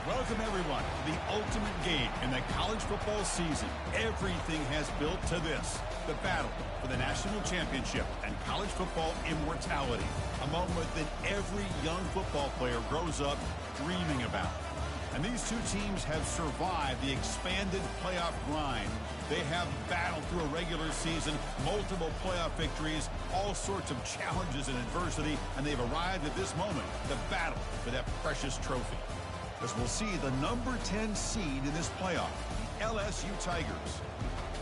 Welcome, everyone, to the ultimate game in the college football season. Everything has built to this, the battle for the national championship and college football immortality, a moment that every young football player grows up dreaming about. And these two teams have survived the expanded playoff grind. They have battled through a regular season, multiple playoff victories, all sorts of challenges and adversity, and they've arrived at this moment, the battle for that precious trophy. As we'll see the number 10 seed in this playoff, the LSU Tigers.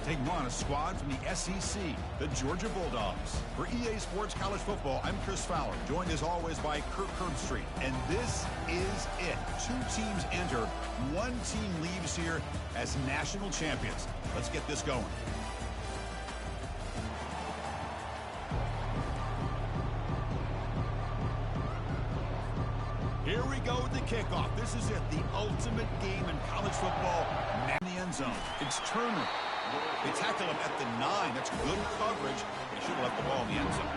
Taking on a squad from the SEC, the Georgia Bulldogs. For EA Sports College Football, I'm Chris Fowler, joined as always by Kirk Herbstreit. And this is it. Two teams enter, one team leaves here as national champions. Let's get this going. Here we go with the kickoff. This is it, the ultimate game in college football. In the end zone. It's Turner. They tackle him at the 9. That's good coverage. They should have left the ball in the end zone.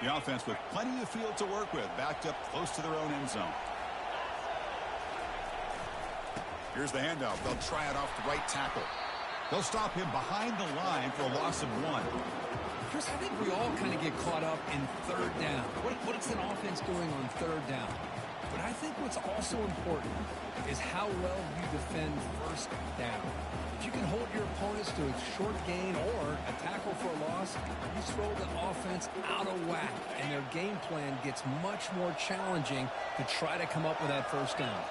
The offense with plenty of field to work with, backed up close to their own end zone. Here's the handoff. They'll try it off the right tackle. They'll stop him behind the line for a loss of 1. Chris, I think we all kind of get caught up in third down. What is an offense doing on third down? But I think what's also important is how well you defend first down. If you can hold your opponents to a short gain or a tackle for a loss, you throw the offense out of whack, and their game plan gets much more challenging to try to come up with that first down.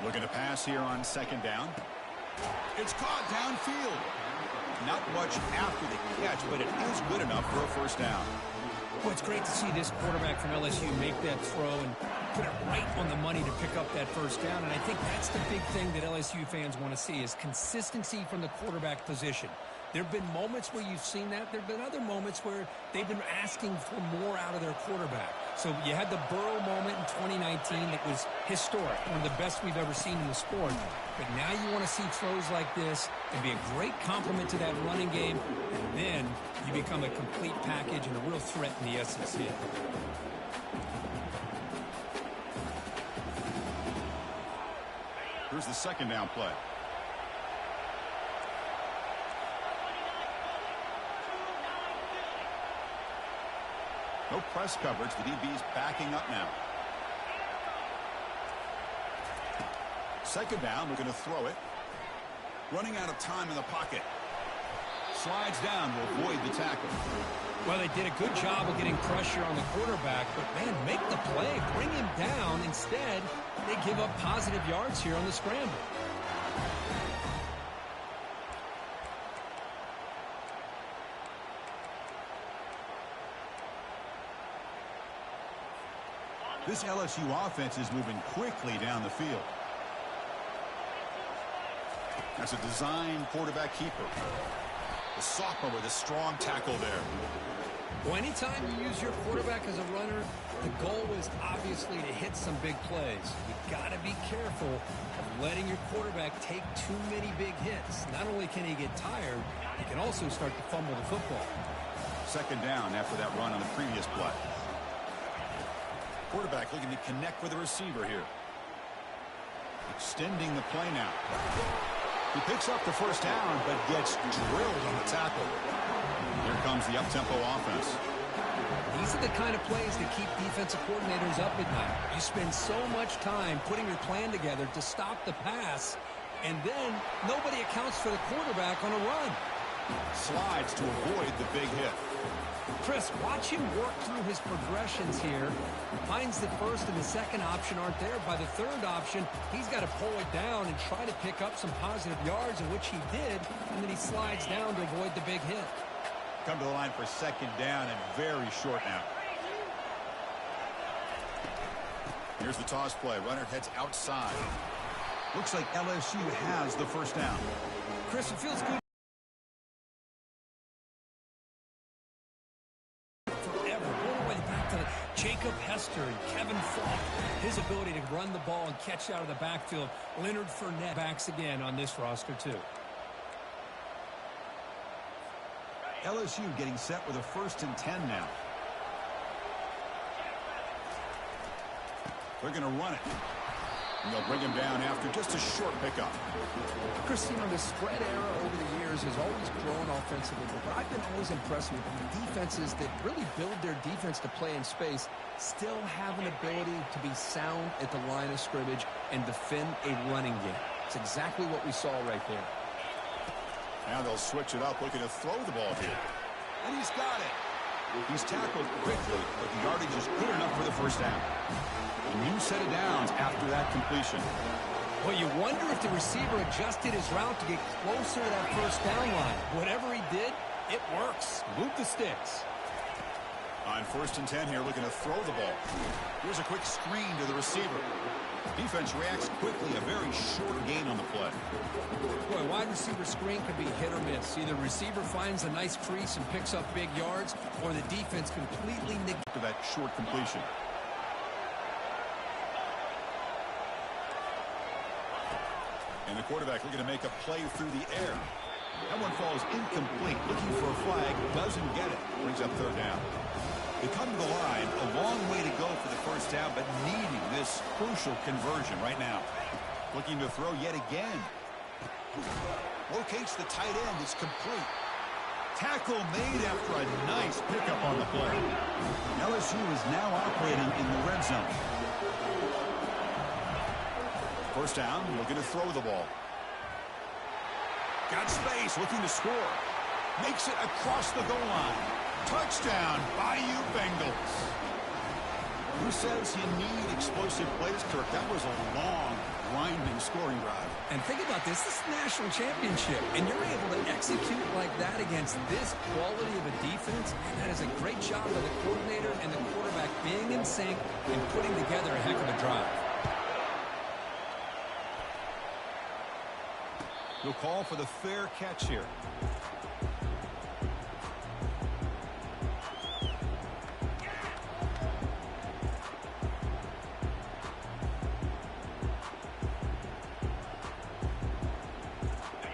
Looking to pass here on second down. It's caught downfield. Not much after the catch, but it is good enough for a first down. Well, it's great to see this quarterback from LSU make that throw and put it right on the money to pick up that first down. And I think that's the big thing that LSU fans want to see is consistency from the quarterback position. There have been moments where you've seen that. There have been other moments where they've been asking for more out of their quarterback. So you had the Burrow moment in 2019 that was historic, one of the best we've ever seen in the sport. But now you want to see throws like this and be a great complement to that running game, and then you become a complete package and a real threat in the SEC. Here's the second down play. No press coverage. The DB's backing up now. Second down. We're going to throw it. Running out of time in the pocket. Slides down to avoid the tackle. Well, they did a good job of getting pressure on the quarterback, but, man, make the play. Bring him down. Instead, they give up positive yards here on the scramble. This LSU offense is moving quickly down the field. That's a design quarterback keeper. The sophomore with a strong tackle there. Well, anytime you use your quarterback as a runner, the goal is obviously to hit some big plays. You've got to be careful of letting your quarterback take too many big hits. Not only can he get tired, he can also start to fumble the football. Second down after that run on the previous play. Quarterback looking to connect with the receiver here. Extending the play now. He picks up the first down, but gets drilled on the tackle. Here comes the up-tempo offense. These are the kind of plays that keep defensive coordinators up at night. You spend so much time putting your plan together to stop the pass, and then nobody accounts for the quarterback on a run. Slides to avoid the big hit. Chris, watch him work through his progressions here. Finds the first and the second option aren't there. By the third option, he's got to pull it down and try to pick up some positive yards, in which he did, and then he slides down to avoid the big hit. Come to the line for second down and very short now. Here's the toss play. Runner heads outside. Looks like LSU has the first down. Chris, it feels good. Jacob Hester and Kevin Morgan Falk. His ability to run the ball and catch out of the backfield. Leonard Fournette backs again on this roster, too. LSU getting set with a 1st and 10 now. They're going to run it. And they'll bring him down after just a short pickup. Chris, the spread era over the years has always grown offensively, but I've been always impressed with the defenses that really build their defense to play in space, still have an ability to be sound at the line of scrimmage and defend a running game. It's exactly what we saw right there. Now they'll switch it up, looking to throw the ball here. And he's got it. He's tackled quickly, but the yardage is good enough for the first down. A new set of downs after that completion. Well, you wonder if the receiver adjusted his route to get closer to that first down line. Whatever he did, it works. Move the sticks. On 1st and 10 here, looking to throw the ball. Here's a quick screen to the receiver. Defense reacts quickly, a very short gain on the play. Boy, wide receiver screen can be hit or miss. Either receiver finds a nice crease and picks up big yards, or the defense completely negates that short completion. And the quarterback looking to make a play through the air. That one falls incomplete. Looking for a flag, doesn't get it. Brings up 3rd down. They come to the line, a long way to go for the first down, but needing this crucial conversion right now. Looking to throw yet again. Locates the tight end. It's complete. Tackle made after a nice pickup on the play. LSU is now operating in the red zone. First down, looking to throw the ball. Got space, looking to score. Makes it across the goal line. Touchdown, Bayou Bengals. Who says you need explosive plays, Kirk? That was a long, grinding scoring drive. And think about this. This is the national championship, and you're able to execute like that against this quality of a defense. And that is a great job by the coordinator and the quarterback being in sync and putting together a heck of a drive. He'll call for the fair catch here.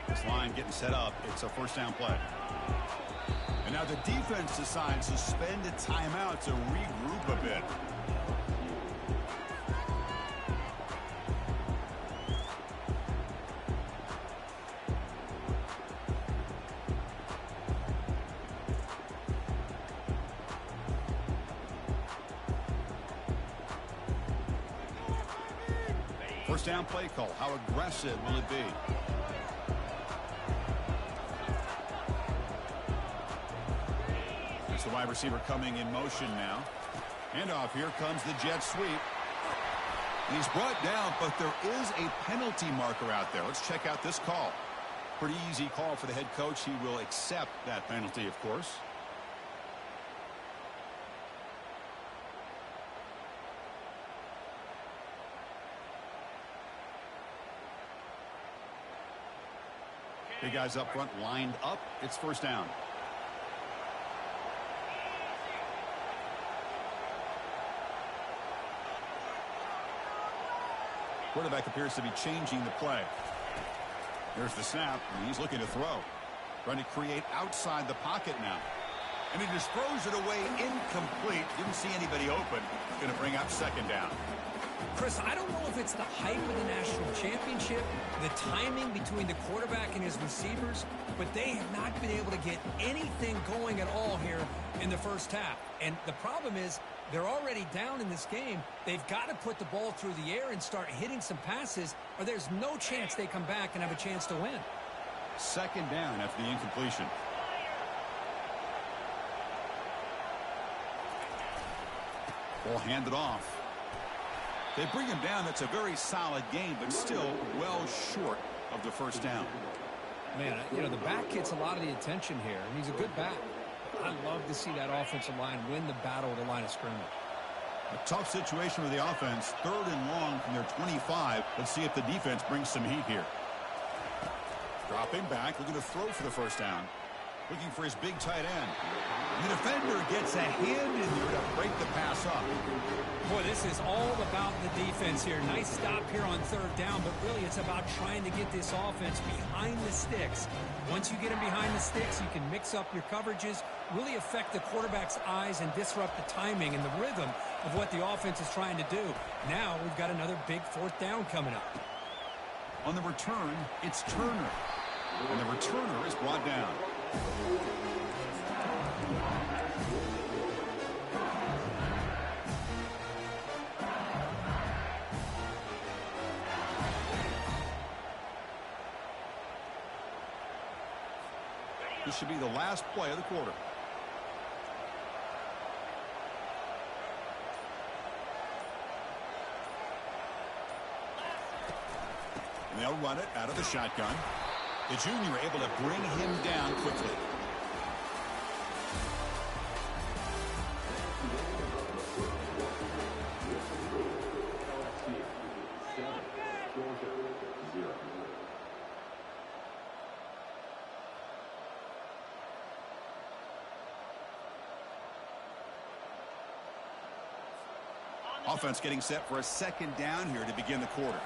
This line getting set up. It's a first down play. And now the defense decides to spend a timeout to regroup a bit. First down play call. How aggressive will it be? It's the wide receiver coming in motion now. Handoff. Here comes the jet sweep. And he's brought down, but there is a penalty marker out there. Let's check out this call. Pretty easy call for the head coach. He will accept that penalty, of course. Big guys up front lined up. It's first down. Quarterback appears to be changing the play. There's the snap, and he's looking to throw. Trying to create outside the pocket now. And he just throws it away incomplete. Didn't see anybody open. Going to bring up second down. Chris, I don't know if it's the hype of the national championship, the timing between the quarterback and his receivers, but they have not been able to get anything going at all here in the first half. And the problem is they're already down in this game. They've got to put the ball through the air and start hitting some passes, or there's no chance they come back and have a chance to win. Second down after the incompletion. Ball handed off. They bring him down. That's a very solid game, but still well short of the first down. Man, the back gets a lot of the attention here, and he's a good back. I love to see that offensive line win the battle at the line of scrimmage. A tough situation with the offense. 3rd and long from their 25. Let's see if the defense brings some heat here. Dropping back, looking to throw for the first down. Looking for his big tight end. The defender gets a hand in there to break the pass up. Boy, this is all about the defense here. Nice stop here on third down, but really it's about trying to get this offense behind the sticks. Once you get them behind the sticks, you can mix up your coverages, really affect the quarterback's eyes and disrupt the timing and the rhythm of what the offense is trying to do. Now we've got another big fourth down coming up. On the return, it's Turner. And the returner is brought down. This should be the last play of the quarter. And they'll run it out of the shotgun. The junior able to bring him down quickly. Offense getting set for a second down here to begin the quarter.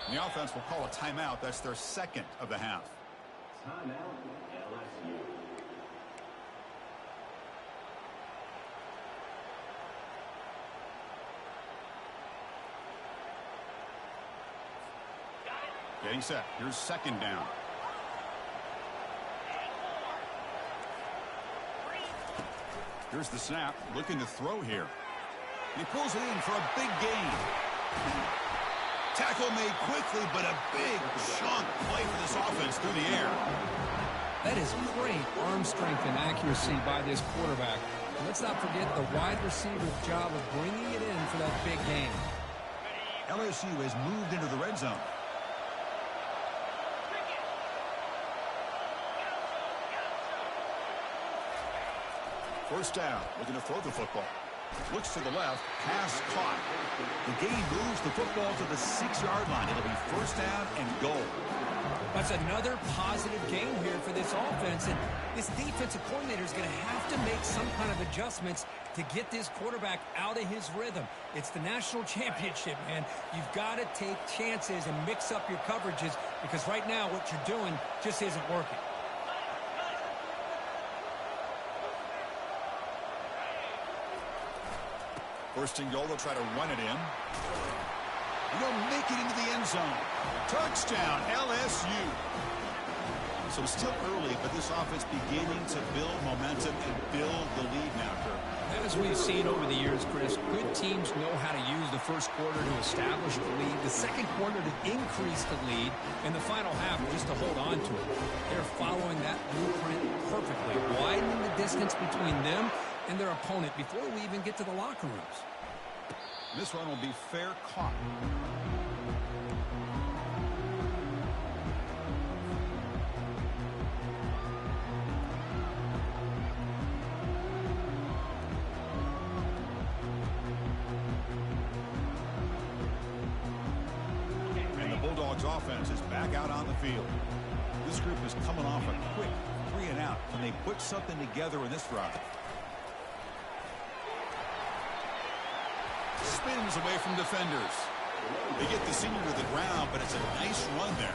And the offense will call a timeout. That's their second of the half. Timeout, LSU. Getting set. Here's second down. Here's the snap. Looking to throw here. He pulls it in for a big gain. Tackle made quickly, but a big chunk play for this offense through the air. That is great arm strength and accuracy by this quarterback. And let's not forget the wide receiver's job of bringing it in for that big gain. LSU has moved into the red zone. First down, looking to throw the football. Looks to the left, pass caught. The gain moves the football to the 6-yard line. It'll be first down and goal. That's another positive gain here for this offense, and this defensive coordinator is going to have to make some kind of adjustments to get this quarterback out of his rhythm. It's the national championship, man. You've got to take chances and mix up your coverages, because right now what you're doing just isn't working. First and goal, they'll try to run it in. And they'll make it into the end zone. Touchdown, LSU. So it's still early, but this offense beginning to build momentum and build the lead now, Kirk. As we've seen over the years, Chris, good teams know how to use the first quarter to establish the lead, the second quarter to increase the lead, and the final half just to hold on to it. They're following that blueprint perfectly, widening the distance between them and their opponent before we even get to the locker rooms. This one will be fair caught. And the Bulldogs offense is back out on the field. This group is coming off a quick 3-and-out, and they put something together in this drive. Spins away from defenders. They get the senior to the ground, but it's a nice run there.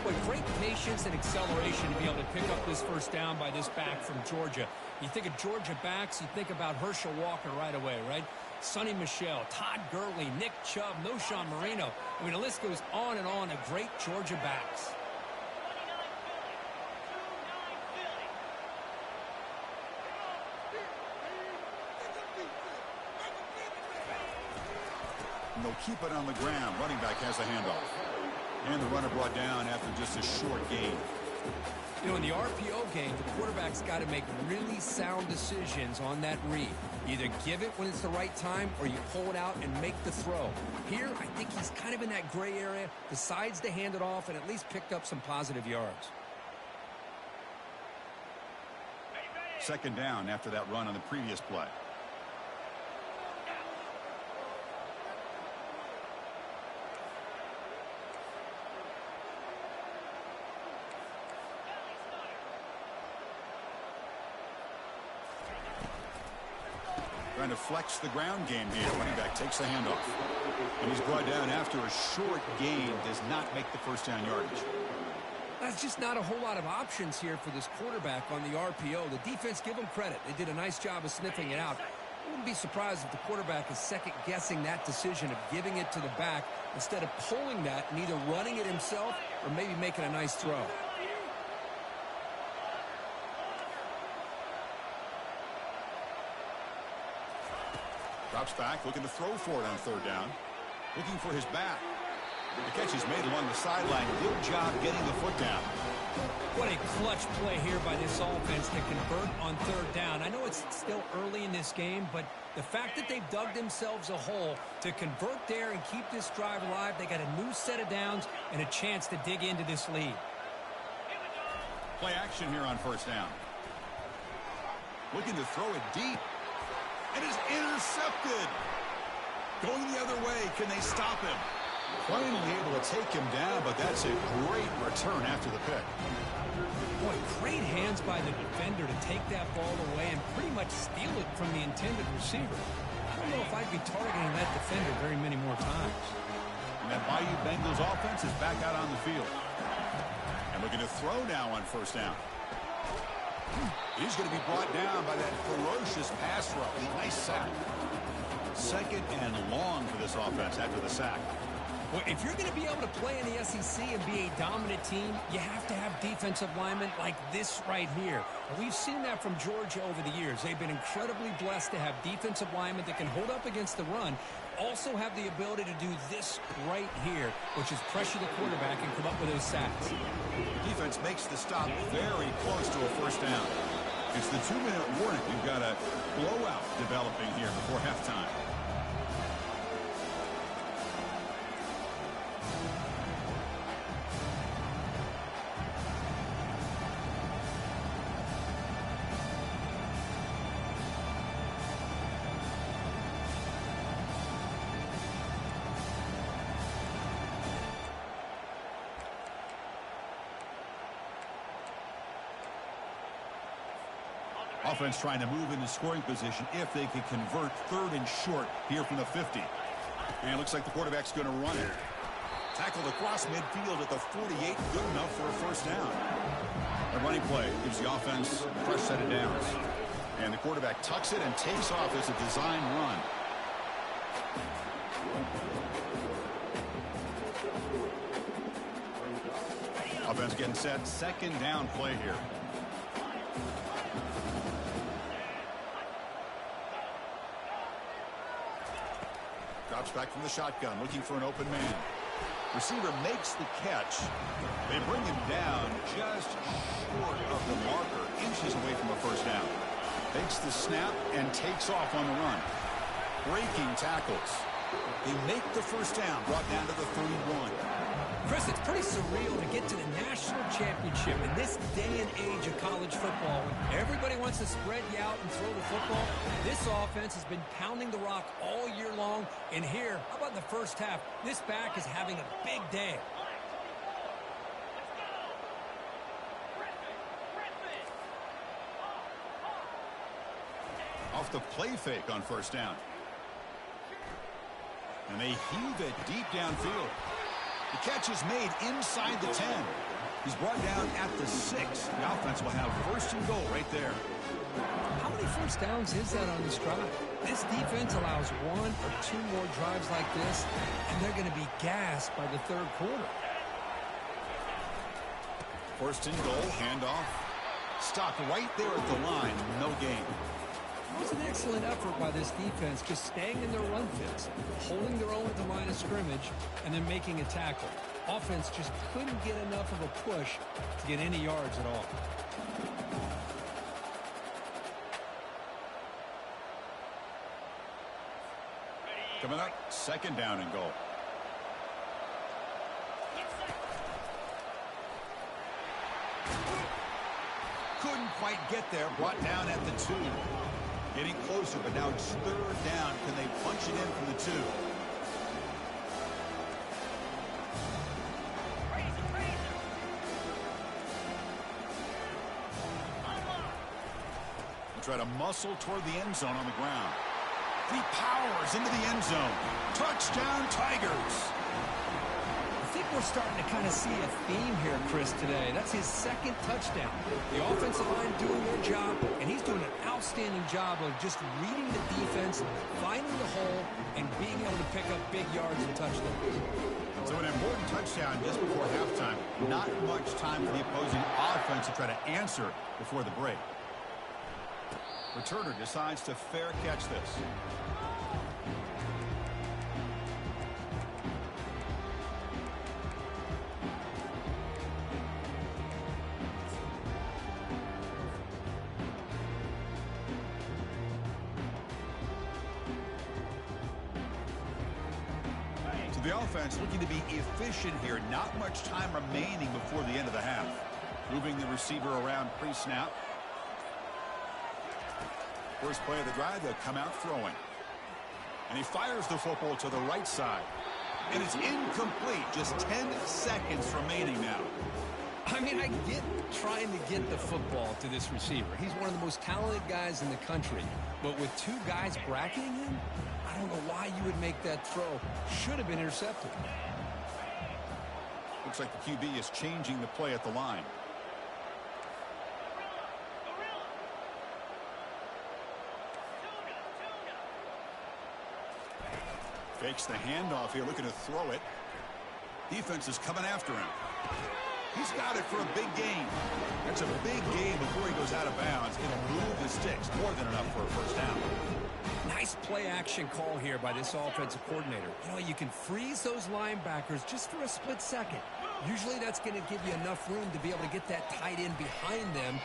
With great patience and acceleration to be able to pick up this first down by this back from Georgia. You think of Georgia backs, you think about Herschel Walker right away, right? Sonny Michel, Todd Gurley, Nick Chubb, Noshawn Marino. I mean, the list goes on and on of great Georgia backs. And they'll keep it on the ground. Running back has the handoff. And the runner brought down after just a short gain. You know, in the RPO game, the quarterback's got to make really sound decisions on that read. Either give it when it's the right time or you pull it out and make the throw. Here, I think he's kind of in that gray area, decides to hand it off and at least picked up some positive yards. Second down after that run on the previous play. Trying to flex the ground game here. Running back takes the handoff. And he's brought down after a short gain. Does not make the first down yardage. That's just not a whole lot of options here for this quarterback on the RPO. The defense, give them credit. They did a nice job of sniffing it out. I wouldn't be surprised if the quarterback is second-guessing that decision of giving it to the back instead of pulling that and either running it himself or maybe making a nice throw. Drops back, looking to throw for it on third down. Looking for his back. The catch is made along the sideline. Good job getting the foot down. What a clutch play here by this offense to convert on third down. I know it's still early in this game, but the fact that they've dug themselves a hole to convert there and keep this drive alive, they got a new set of downs and a chance to dig into this lead. Play action here on first down. Looking to throw it deep. And is intercepted. Going the other way. Can they stop him? Finally able to take him down, but that's a great return after the pick. Boy, great hands by the defender to take that ball away and pretty much steal it from the intended receiver. I don't know if I'd be targeting that defender very many more times. And that Bayou Bengals offense is back out on the field. And looking to throw now on first down. He's going to be brought down by that ferocious pass rush. Nice sack. Second and long for this offense after the sack. Well, if you're going to be able to play in the SEC and be a dominant team, you have to have defensive linemen like this right here. And we've seen that from Georgia over the years. They've been incredibly blessed to have defensive linemen that can hold up against the run, also have the ability to do this right here, which is pressure the quarterback and come up with those sacks. Defense makes the stop very close to a first down. It's the 2-minute warning. You've got a blowout developing here before halftime. Offense trying to move into scoring position if they can convert third and short here from the 50. And it looks like the quarterback's going to run it. Tackled across midfield at the 48. Good enough for a first down. A running play gives the offense a fresh set of downs. And the quarterback tucks it and takes off as a design run. Offense getting set. Second down play here. Drops back from the shotgun, looking for an open man. Receiver makes the catch. They bring him down just short of the marker, inches away from a first down. Takes the snap and takes off on the run. Breaking tackles. They make the first down, brought down to the 31. Chris, it's pretty surreal to get to the national championship in this day and age of college football. When everybody wants to spread you out and throw the football, this offense has been pounding the rock all year long. And here, how about in the first half? This back is having a big day. Off the play fake on first down. And they heave it deep downfield. The catch is made inside the 10. He's brought down at the 6. The offense will have first and goal right there. How many first downs is that on this drive? This defense allows one or two more drives like this, and they're going to be gassed by the third quarter. First and goal, handoff. Stopped right there at the line, no gain. It was an excellent effort by this defense, just staying in their run fits, holding their own at the line of scrimmage, and then making a tackle. Offense just couldn't get enough of a push to get any yards at all. Coming up, second down and goal. Couldn't quite get there, brought down at the 2. Getting closer, but now it's third down. Can they punch it in from the 2? They'll try to muscle toward the end zone on the ground. He powers into the end zone. Touchdown, Tigers. I think we're starting to kind of see a theme here, Chris, today. That's his second touchdown. The offensive line doing their job, and he's doing an outstanding job of just reading the defense, finding the hole, and being able to pick up big yards and touchdowns. So an important touchdown just before halftime. Not much time for the opposing offense to try to answer before the break. Returner decides to fair catch this. The offense looking to be efficient here. Not much time remaining before the end of the half. Moving the receiver around pre-snap. First play of the drive, they'll come out throwing. And he fires the football to the right side. And it's incomplete. Just 10 seconds remaining now. I mean, I get trying to get the football to this receiver. He's one of the most talented guys in the country. But with two guys bracketing him, I don't know why you would make that throw. Should have been intercepted. Looks like the QB is changing the play at the line. Fakes the handoff here, looking to throw it. Defense is coming after him. He's got it for a big gain. That's a big gain before he goes out of bounds. It'll move the sticks, more than enough for a first down. Nice play action call here by this offensive coordinator. You know, you can freeze those linebackers just for a split second. Usually that's going to give you enough room to be able to get that tight end behind them